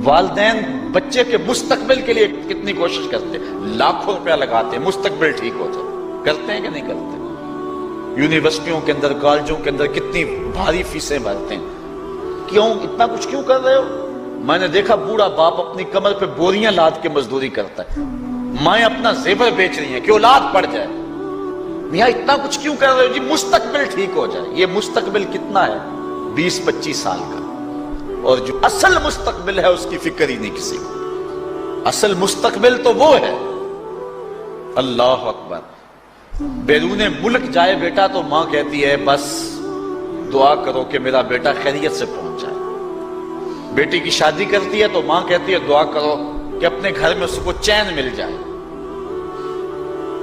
والدین بچے کے مستقبل کے لیے کتنی کوشش کرتے ہیں، لاکھوں روپیہ لگاتے ہیں مستقبل ٹھیک ہو جائے، کرتے ہیں کہ نہیں کرتے؟ یونیورسٹیوں کے اندر، کالجوں کے اندر کتنی بھاری فیسیں بھرتے ہیں، کیوں اتنا کچھ کیوں کر رہے ہو؟ میں نے دیکھا بوڑھا باپ اپنی کمر پہ بوریاں لاد کے مزدوری کرتا ہے، مائیں اپنا زیور بیچ رہی ہیں کہ اولاد پڑ جائے، میاں اتنا کچھ کیوں کر رہے ہو؟ جی مستقبل ٹھیک ہو جائے۔ یہ مستقبل کتنا ہے؟ 20-25 سال کا، اور جو اصل مستقبل ہے اس کی فکر ہی نہیں کسی کو۔ اصل مستقبل تو وہ ہے، اللہ اکبر، بیرون ملک جائے بیٹا تو ماں کہتی ہے بس دعا کرو کہ میرا بیٹا خیریت سے پہنچ جائے، بیٹی کی شادی کرتی ہے تو ماں کہتی ہے دعا کرو کہ اپنے گھر میں اس کو چین مل جائے،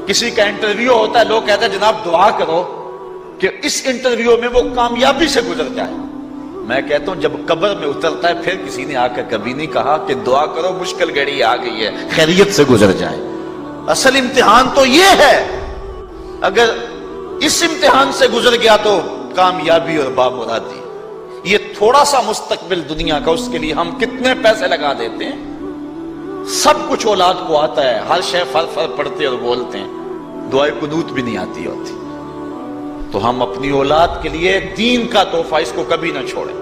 کسی کا انٹرویو ہوتا ہے لوگ کہتے ہیں جناب دعا کرو کہ اس انٹرویو میں وہ کامیابی سے گزر جائے، میں کہتا ہوں جب قبر میں اترتا ہے پھر کسی نے آ کر کبھی نہیں کہا کہ دعا کرو مشکل گھڑی آ گئی ہے خیریت سے گزر جائے۔ اصل امتحان تو یہ ہے، اگر اس امتحان سے گزر گیا تو کامیابی اور بامرادی۔ یہ تھوڑا سا مستقبل دنیا کا، اس کے لیے ہم کتنے پیسے لگا دیتے ہیں، سب کچھ اولاد کو آتا ہے، ہر شے فر پڑھتے اور بولتے ہیں، دعائے قنوت بھی نہیں آتی ہوتی، تو ہم اپنی اولاد کے لیے دین کا تحفہ اس کو کبھی نہ چھوڑیں۔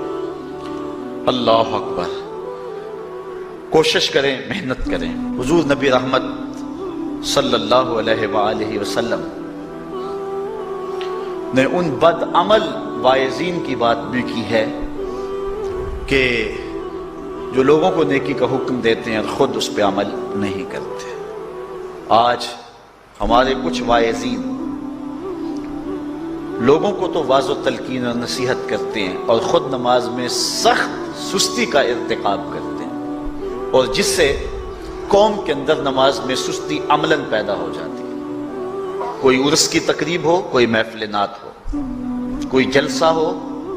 اللہ اکبر، کوشش کریں، محنت کریں۔ حضور نبی رحمت صلی اللہ علیہ وآلہ وسلم نے ان بد عمل واعظین کی بات بھی کی ہے کہ جو لوگوں کو نیکی کا حکم دیتے ہیں اور خود اس پہ عمل نہیں کرتے۔ آج ہمارے کچھ واعظین لوگوں کو تو واعظ و تلقین اور نصیحت کرتے ہیں اور خود نماز میں سخت سستی کا ارتکاب کرتے ہیں، اور جس سے قوم کے اندر نماز میں سستی عملاً پیدا ہو جاتی ہے۔ کوئی عرس کی تقریب ہو، کوئی محفل نعت ہو، کوئی جلسہ ہو،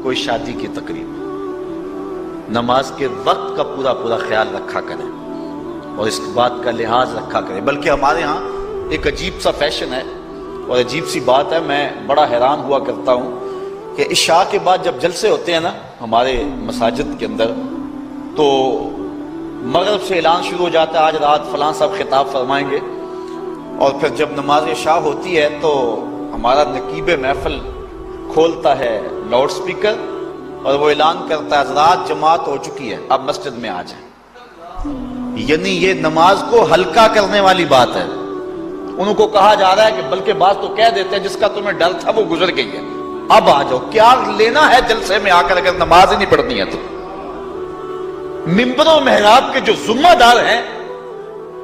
کوئی شادی کی تقریب ہو، نماز کے وقت کا پورا خیال رکھا کریں اور اس بات کا لحاظ رکھا کریں۔ بلکہ ہمارے ہاں ایک عجیب سا فیشن ہے اور عجیب سی بات ہے، میں بڑا حیران ہوا کرتا ہوں کہ عشاء کے بعد جب جلسے ہوتے ہیں نا ہمارے مساجد کے اندر، تو مغرب سے اعلان شروع ہو جاتا ہے آج رات فلاں صاحب خطاب فرمائیں گے، اور پھر جب نماز عشاء ہوتی ہے تو ہمارا نقیب محفل کھولتا ہے لاؤڈ سپیکر اور وہ اعلان کرتا ہے حضرات جماعت ہو چکی ہے، اب مسجد میں آ جائیں۔ یعنی یہ نماز کو ہلکا کرنے والی بات ہے۔ انہوں کو کہا جا رہا ہے کہ بلکہ بات تو کہہ دیتے ہیں جس کا تمہیں ڈر تھا وہ گزر گئی ہے، اب آ جاؤ، کیا لینا ہے جلسے میں آ کر اگر نماز ہی نہیں پڑھنی ہے تو۔ ممبر و محراب کے جو ذمہ دار ہیں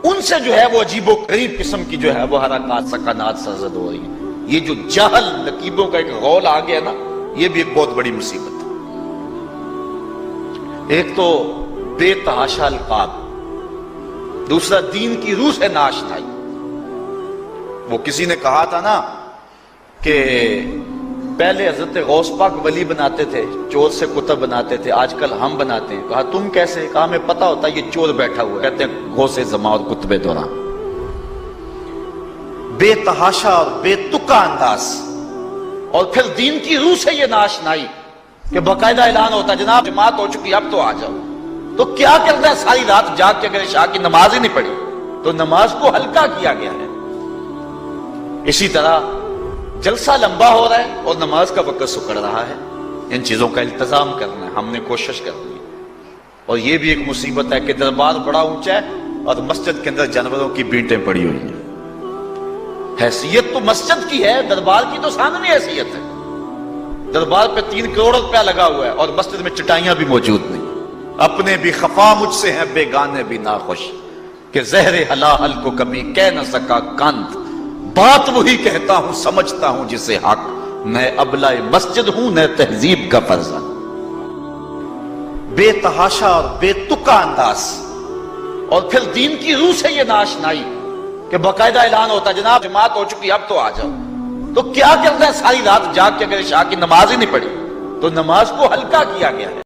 ان سے جو ہے وہ عجیب و غریب قسم کی جو ہے وہ حرکات سکنات سرزد ہو رہی ہیں۔ یہ جو جاہل نقیبوں کا ایک غول آ گیا نا، یہ بھی ایک بہت بڑی مصیبت ہے۔ ایک تو بے تحاشا القاب، دوسرا دین کی روح سے ناشنائی۔ وہ کسی نے کہا تھا نا کہ پہلے حضرت غوث پاک ولی بناتے تھے، چور سے کتب بناتے تھے، آج کل ہم بناتے ہیں۔ کہا تم کیسے؟ کہا ہمیں پتا ہوتا ہے یہ چور بیٹھا ہوا ہے، کہتے ہیں غوث زماں اور کتب دوران۔ بے تحاشا اور بے تکا انداز، اور پھر دین کی روح سے یہ ناشنائی کہ باقاعدہ اعلان ہوتا ہے جناب جماعت ہو چکی اب تو آ جاؤ۔ تو کیا کرتا ہے ساری رات جاگ کے اگر عشاء کی نماز ہی نہیں پڑھی تو نماز کو ہلکا کیا گیا ہے۔ اسی طرح جلسہ لمبا ہو رہا ہے اور نماز کا وقت سکڑ رہا ہے، ان چیزوں کا التزام کرنا ہے، ہم نے کوشش کرنی ہے۔ اور یہ بھی ایک مصیبت ہے کہ دربار بڑا اونچا ہے اور مسجد کے اندر جانوروں کی بینٹیں پڑی ہوئی ہیں۔ حیثیت تو مسجد کی ہے، دربار کی تو ثانوی حیثیت ہے۔ دربار پہ 3 کروڑ روپیہ لگا ہوا ہے اور مسجد میں چٹائیاں بھی موجود نہیں۔ اپنے بھی خفا مجھ سے ہیں بیگانے بھی ناخوش، کہ زہر حلال کو کبھی کہہ نہ سکا کند، بات وہی کہتا ہوں سمجھتا ہوں جسے حق، میں ابلہ مسجد ہوں نہ تہذیب کا فرزند۔ بے تحاشا اور بے تکا انداز، اور پھر دین کی روح سے یہ ناشنائی کہ باقاعدہ اعلان ہوتا ہے جناب جماعت ہو چکی اب تو آ جاؤ۔ تو کیا کرتا ہے ساری رات جاگ کے اگر عشاء کی نماز ہی نہیں پڑھی تو نماز کو ہلکا کیا گیا ہے۔